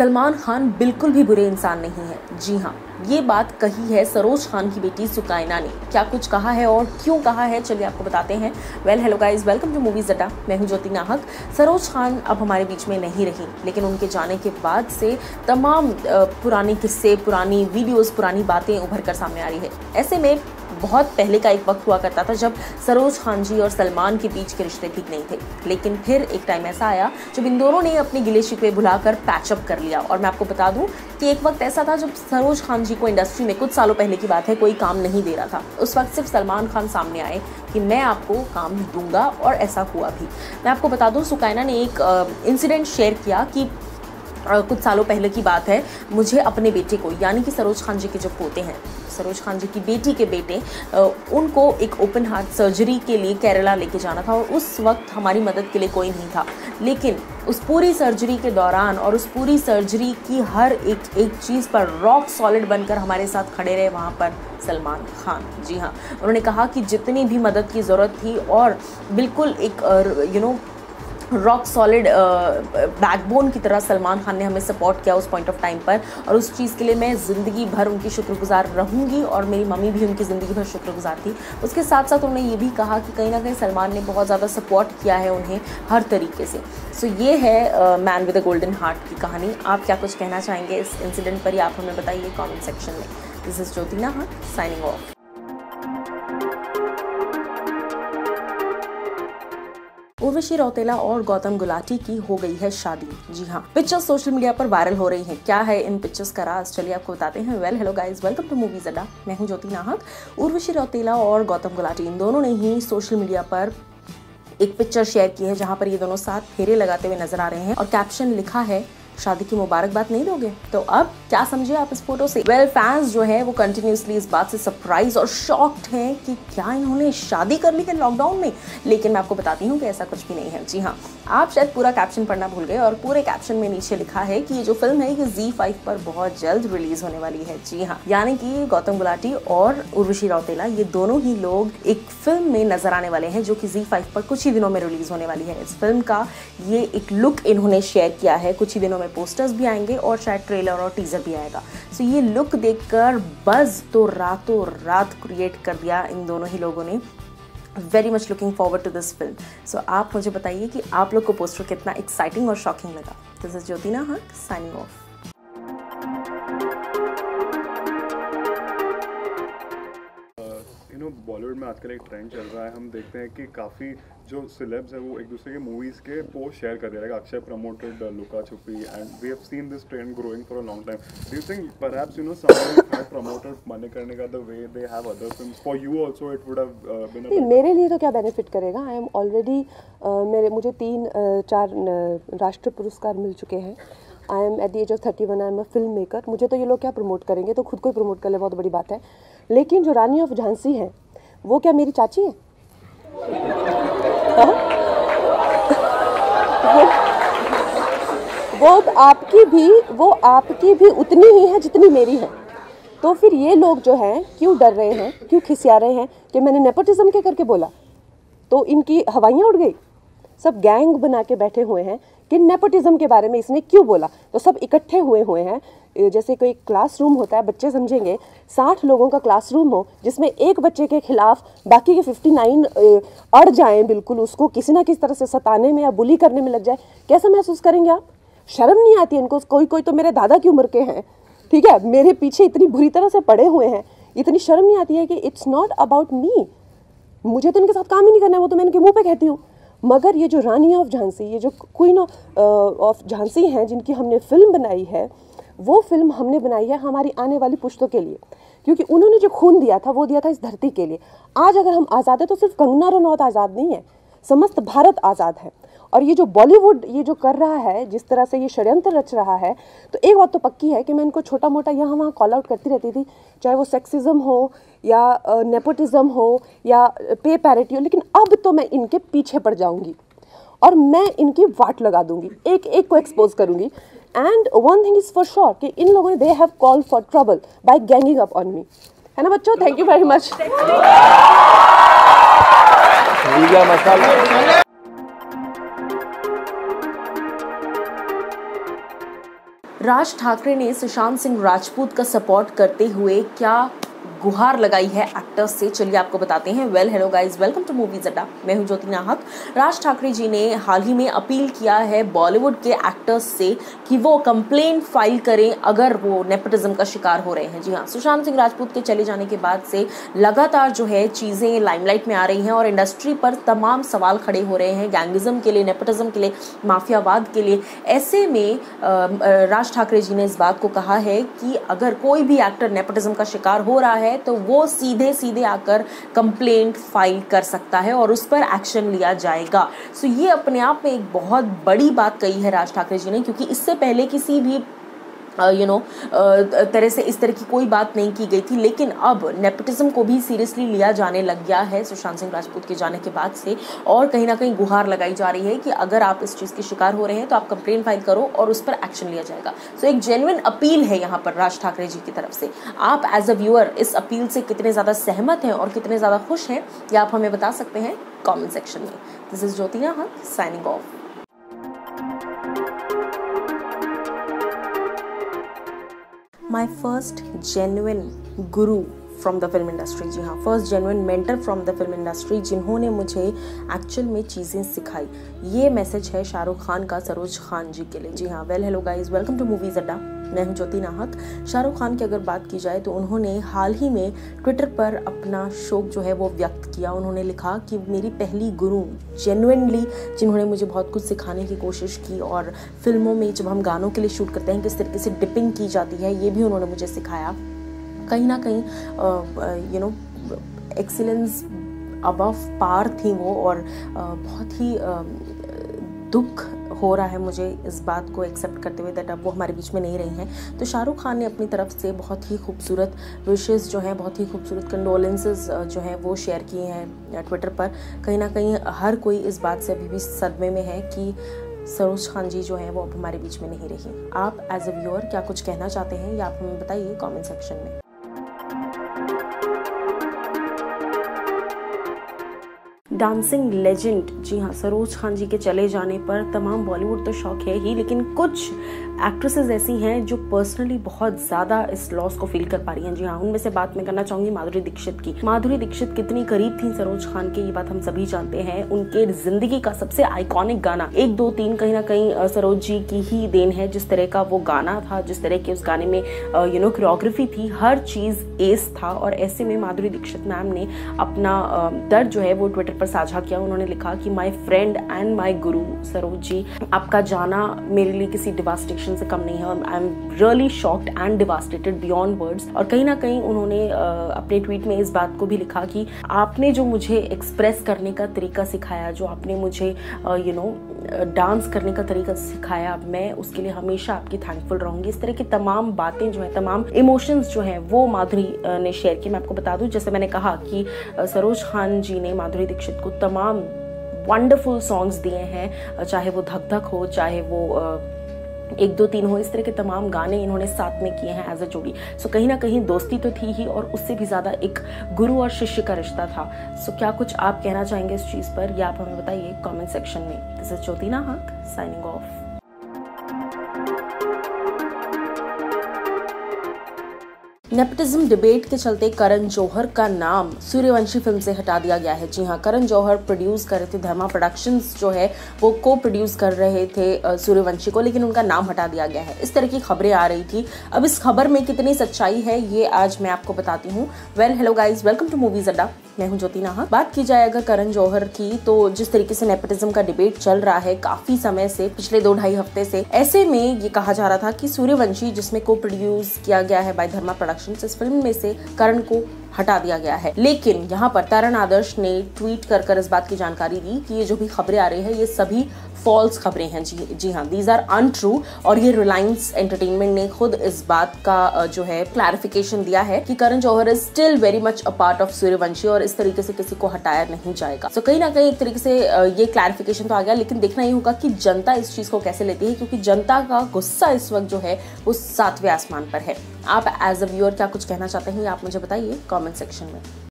सलमान खान बिल्कुल भी बुरे इंसान नहीं है। जी हाँ, ये बात कही है सरोज खान की बेटी सुकाइना ने। क्या कुछ कहा है और क्यों कहा है, चलिए आपको बताते हैं। Hello guys, welcome to Movies Adda. मैं हूं ज्योति नाहक। सरोज खान अब हमारे बीच में नहीं रही, लेकिन उनके जाने के बाद से तमाम पुराने किस्से, पुरानी वीडियोस, पुरानी बातें उभर कर सामने आ रही है। ऐसे में बहुत पहले का एक वक्त हुआ करता था जब सरोज खान जी और सलमान के बीच के रिश्ते ठीक नहीं थे, लेकिन फिर एक टाइम ऐसा आया जब इन दोनों ने अपने गिले शिकवे भुलाकर पैचअप कर लिया। और मैं आपको बता दूं कि एक वक्त ऐसा था जब सरोज खान जी को इंडस्ट्री में, कुछ सालों पहले की बात है, कोई काम नहीं दे रहा था। उस वक्त सिर्फ सलमान खान सामने आए कि मैं आपको काम दूंगा, और ऐसा हुआ भी। मैं आपको बता दूं, सुकाइना ने एक इंसिडेंट शेयर किया कि कुछ सालों पहले की बात है, मुझे अपने बेटे को, यानी कि सरोज खान जी के जो पोते हैं, सरोज खान जी की बेटी के बेटे, उनको एक ओपन हार्ट सर्जरी के लिए केरला लेके जाना था। और उस वक्त हमारी मदद के लिए कोई नहीं था, लेकिन उस पूरी सर्जरी के दौरान और उस पूरी सर्जरी की हर एक चीज़ पर रॉक सॉलिड बनकर हमारे साथ खड़े रहे वहाँ पर सलमान खान। जी हाँ, उन्होंने कहा कि जितनी भी मदद की ज़रूरत थी, और बिल्कुल एक रॉक सॉलिड बैकबोन की तरह सलमान खान ने हमें सपोर्ट किया उस पॉइंट ऑफ टाइम पर, और उस चीज़ के लिए मैं ज़िंदगी भर उनकी शुक्रगुजार रहूँगी। और मेरी मम्मी भी उनकी ज़िंदगी भर शुक्रगुजार थी। उसके साथ साथ उन्होंने ये भी कहा कि कहीं ना कहीं सलमान ने बहुत ज़्यादा सपोर्ट किया है उन्हें हर तरीके से। सो ये है man with a golden heart की कहानी। आप क्या कुछ कहना चाहेंगे इस इंसिडेंट पर, आप हमें बताइए कॉमेंट सेक्शन में। दिस इज़ ज्योति नाहक साइनिंग ऑफ। उर्वशी रौतेला और गौतम गुलाटी की हो गई है शादी। जी हाँ, पिक्चर्स सोशल मीडिया पर वायरल हो रही हैं। क्या है इन पिक्चर्स का राज, चलिए आपको बताते हैं। Hello guys, welcome to Movies Adda. मैं हूं ज्योति नाहक। उर्वशी रौतेला और गौतम गुलाटी, इन दोनों ने ही सोशल मीडिया पर एक पिक्चर शेयर की है जहां पर ये दोनों साथ फेरे लगाते हुए नजर आ रहे हैं, और कैप्शन लिखा है, शादी की मुबारकबाद नहीं दोगे? तो अब क्या समझे आप इस फोटो से? फैंस जो है वो कंटिन्यूसली इस बात से सरप्राइज और शॉक्ड हैं कि क्या इन्होंने शादी कर ली है लॉकडाउन में। लेकिन मैं आपको बताती हूँ कि ऐसा कुछ भी नहीं है। जी हाँ, आप शायद पूरा कैप्शन पढ़ना भूल गए, और पूरे कैप्शन में नीचे लिखा है कि ये जो फिल्म है ये ZEE5 पर बहुत जल्द रिलीज होने वाली है। जी हाँ, यानी कि गौतम गुलाटी और उर्वशी रौतेला, ये दोनों ही लोग एक फिल्म में नजर आने वाले हैं जो कि ZEE5 पर कुछ ही दिनों में रिलीज होने वाली है। इस फिल्म का ये एक लुक इन्होंने शेयर किया है। कुछ ही दिनों में पोस्टर्स भी आएंगे और शायद ट्रेलर और टीजर भी आएगा। सो ये लुक देखकर बज़ तो रातों रात क्रिएट कर दिया इन दोनों ही लोगों ने। Very much looking forward to this film. So आप मुझे बताइए कि आप लोग को पोस्टर कितना एक्साइटिंग और शॉकिंग लगा। दिस इज ज्योति नाहक साइनिंग ऑफ। बॉलीवुड में आजकल एक ट्रेंड चल रहा है। हम देखते हैं कि काफ़ी जो सेलेब्स है वो एक दूसरे के मूवीज़ के पोस्ट शेयर कर दे रहे हैं। Akshay promoted Luka Chuppi, and we have seen this trend growing for a long time. Do you think perhaps someone had promoted Manikarnika the way they have other films? For you also it would have been a. मेरे लिए तो क्या benefit करेगा? I am already, मुझे 3-4 राष्ट्रीय पुरस्कार मिल चुके हैं। I am at the age of 31, I am a filmmaker. मुझे तो ये लोग क्या प्रमोट करेंगे, तो खुद को ही प्रमोट कर ले, बहुत बड़ी बात है। लेकिन जो रानी ऑफ झांसी है वो क्या मेरी चाची है? वो आपकी भी उतनी ही है जितनी मेरी है। तो फिर ये लोग जो हैं क्यों डर रहे हैं, क्यों खिसिया रहे हैं कि मैंने नेपोटिज्म के करके बोला? तो इनकी हवाइयाँ उड़ गई। सब गैंग बना के बैठे हुए हैं कि नेपोटिज्म के बारे में इसने क्यों बोला। तो सब इकट्ठे हुए हैं, जैसे कोई क्लासरूम होता है, बच्चे समझेंगे 60 लोगों का क्लासरूम हो, जिसमें एक बच्चे के खिलाफ बाकी के 59 अड़ जाएं, बिल्कुल उसको किसी ना किसी तरह से सताने में या बुली करने में लग जाए। कैसा महसूस करेंगे आप? शर्म नहीं आती इनको? कोई तो मेरे दादा की उम्र के हैं, ठीक है, मेरे पीछे इतनी बुरी तरह से पड़े हुए हैं। इतनी शर्म नहीं आती है कि इट्स नॉट अबाउट मी, मुझे तो इनके साथ काम ही नहीं करना है, वो तो मैं इनके मुंह पे कहती हूँ। मगर ये जो रानी ऑफ झांसी, ये जो क्वीन ऑफ झांसी हैं, जिनकी हमने फिल्म बनाई है, वो फिल्म हमने बनाई है हमारी आने वाली पुश्तों के लिए, क्योंकि उन्होंने जो खून दिया था वो दिया था इस धरती के लिए। आज अगर हम आज़ाद हैं तो सिर्फ कंगना रनौत आज़ाद नहीं है, समस्त भारत आज़ाद है। और ये जो बॉलीवुड ये जो कर रहा है, जिस तरह से ये षड्यंत्र रच रहा है, तो एक बात तो पक्की है कि मैं इनको छोटा मोटा यहाँ वहाँ कॉल आउट करती रहती थी, चाहे वो सेक्सिज्म हो या नेपोटिज्म हो या पे पैरिटी हो। लेकिन अब तो मैं इनके पीछे पड़ जाऊंगी और मैं इनकी वाट लगा दूंगी, एक एक को एक्सपोज करूंगी। And one thing is for sure कि इन लोगों ने they have called for trouble by ganging up on me, है ना बच्चों? Thank you very much. Raj Thackeray ने सुशांत सिंह राजपूत का सपोर्ट करते हुए क्या गुहार लगाई है एक्टर्स से, चलिए आपको बताते हैं। Well hello guys, welcome to Movies Adda, मैं हूं ज्योति नाहक। राज ठाकरे जी ने हाल ही में अपील किया है बॉलीवुड के एक्टर्स से कि वो कंप्लेंट फाइल करें अगर वो नेपोटिज्म का शिकार हो रहे हैं। जी हाँ, सुशांत सिंह राजपूत के चले जाने के बाद से लगातार जो है चीज़ें लाइमलाइट में आ रही हैं और इंडस्ट्री पर तमाम सवाल खड़े हो रहे हैं, गैंगिज्म के लिए, नेपोटिज्म के लिए, माफियावाद के लिए। ऐसे में राज ठाकरे जी ने इस बात को कहा है कि अगर कोई भी एक्टर नेपोटिज्म का शिकार हो रहा है तो वो सीधे सीधे आकर कंप्लेंट फाइल कर सकता है और उस पर एक्शन लिया जाएगा। सो ये अपने आप में एक बहुत बड़ी बात कही है राज ठाकरे जी ने, क्योंकि इससे पहले किसी भी तरह से इस तरह की कोई बात नहीं की गई थी, लेकिन अब नेपोटिज्म को भी सीरियसली लिया जाने लग गया है सुशांत सिंह राजपूत के जाने के बाद से, और कहीं ना कहीं गुहार लगाई जा रही है कि अगर आप इस चीज़ के शिकार हो रहे हैं तो आप कंप्लेंट फाइल करो और उस पर एक्शन लिया जाएगा। सो एक जेन्युइन अपील है यहाँ पर राज ठाकरे जी की तरफ से। आप एज अ व्यूअर इस अपील से कितने ज़्यादा सहमत हैं और कितने ज़्यादा खुश हैं, ये आप हमें बता सकते हैं कॉमेंट सेक्शन में। दिस इज ज्योति नाहक signing off. My first genuine guru from the film industry, जी हाँ, first genuine mentor from the film industry, जिन्होंने मुझे एक्चुअल में चीज़ें सिखाई। ये मैसेज है शाहरुख खान का सरोज खान जी के लिए। जी हाँ, well hello guys, welcome to Movies Adda, मैं हूँ ज्योति नाहक। शाहरुख खान की अगर बात की जाए तो उन्होंने हाल ही में ट्विटर पर अपना शोक जो है वो व्यक्त किया। उन्होंने लिखा कि मेरी पहली गुरु जेन्युइनली, जिन्होंने मुझे बहुत कुछ सिखाने की कोशिश की, और फिल्मों में जब हम गानों के लिए शूट करते हैं किस तरीके से डिपिंग की जाती है, ये भी उन्होंने मुझे सिखाया। कहीं ना कहीं एक्सीलेंस अबव पार थी वो, और बहुत ही दुख हो रहा है मुझे इस बात को एक्सेप्ट करते हुए दैट अब वो हमारे बीच में नहीं रही हैं। तो शाहरुख खान ने अपनी तरफ से बहुत ही खूबसूरत विशेस जो हैं, बहुत ही खूबसूरत कंडोलेंसेस जो हैं वो शेयर किए हैं ट्विटर पर। कहीं ना कहीं हर कोई इस बात से अभी भी सदमे में है कि सरोज खान जी जो हैं वो अब हमारे बीच में नहीं रही। आप एज अ व्यूअर क्या कुछ कहना चाहते हैं, या आप हमें बताइए कॉमेंट सेक्शन में। डांसिंग लेजेंड, जी हाँ, सरोज खान जी के चले जाने पर तमाम बॉलीवुड तो शौक है ही, लेकिन कुछ एक्ट्रेसेस ऐसी हैं जो पर्सनली बहुत ज़्यादा इस लॉस को फील कर पा रही हैं। जी हाँ, उनमें से बात मैं करना चाहूँगी माधुरी दीक्षित की। माधुरी दीक्षित कितनी करीब थी सरोज खान के, ये बात हम सभी जानते हैं। उनके जिंदगी का सबसे आइकॉनिक गाना 1, 2, 3 कहीं ना कहीं सरोज जी की ही देन है। जिस तरह का वो गाना था, जिस तरह के उस गाने में कोरियोग्राफी थी, हर चीज़ एस था। और ऐसे में माधुरी दीक्षित मैम ने अपना दर्द जो है वो ट्विटर पर साझा किया। उन्होंने लिखा कि माय फ्रेंड एंड माय गुरु सरोज जी, आपका जाना मेरे लिए किसी डिवास्टेशन से कम नहीं है। I am really shocked and devastated beyond words. और कहीं ना कहीं उन्होंने अपने ट्वीट में इस बात को भी लिखा कि आपने जो मुझे एक्सप्रेस करने का तरीका सिखाया, जो आपने मुझे डांस करने का तरीका सिखाया, मैं उसके लिए हमेशा आपकी थैंकफुल रहूंगी। इस तरह की तमाम बातें जो है, तमाम इमोशंस जो हैं वो माधुरी ने शेयर किए। मैं आपको बता दूं, जैसे मैंने कहा कि सरोज खान जी ने माधुरी दीक्षित को तमाम वंडरफुल सॉन्ग्स दिए हैं, चाहे वो धक धक हो, चाहे वो 1, 2, 3 हो, इस तरह के तमाम गाने इन्होंने साथ में किए हैं एज अ जोड़ी। सो कहीं ना कहीं दोस्ती तो थी ही, और उससे भी ज़्यादा एक गुरु और शिष्य का रिश्ता था। सो क्या कुछ आप कहना चाहेंगे इस चीज़ पर, या आप हमें बताइए कमेंट सेक्शन में। दिस इज ज्योति नाहक साइनिंग ऑफ। नेपोटिज्म डिबेट के चलते करण जौहर का नाम सूर्यवंशी फिल्म से हटा दिया गया है। जी हाँ, करण जौहर प्रोड्यूस कर रहे थे, धर्मा प्रोडक्शंस जो है वो को प्रोड्यूस कर रहे थे सूर्यवंशी को, लेकिन उनका नाम हटा दिया गया है। इस तरह की खबरें आ रही थी। अब इस खबर में कितनी सच्चाई है ये आज मैं आपको बताती हूँ। Well hello guys, welcome to Movies Adda, मैं हूँ ज्योति नाहक। बात की जाए अगर करण जौहर की, तो जिस तरीके से नेपोटिज्म का डिबेट चल रहा है काफी समय से, पिछले 2-2.5 हफ्ते से, ऐसे में ये कहा जा रहा था कि सूर्यवंशी जिसमें को प्रोड्यूस किया गया है बाय धर्मा प्रोडक्शंस, इस फिल्म में से करण को हटा दिया गया है। लेकिन यहाँ पर तरण आदर्श ने ट्वीट कर इस बात की जानकारी दी कि ये जो भी खबरें आ रही है ये सभी फॉल्स खबरें हैं। जी हाँ, दीज आर अनट्रू। और ये रिलायंस एंटरटेनमेंट ने खुद इस बात का जो है क्लैरिफिकेशन दिया है कि Karan Johar is still very much a part of Sooryavanshi, और इस तरीके से किसी को हटाया नहीं जाएगा। तो कहीं ना कहीं एक तरीके से ये क्लैरिफिकेशन तो आ गया, लेकिन देखना ही होगा कि जनता इस चीज को कैसे लेती है, क्योंकि जनता का गुस्सा इस वक्त जो है वो 7वें आसमान पर है। आप एज अ व्यूअर क्या कुछ कहना चाहते हैं, आप मुझे बताइए कमेंट सेक्शन में।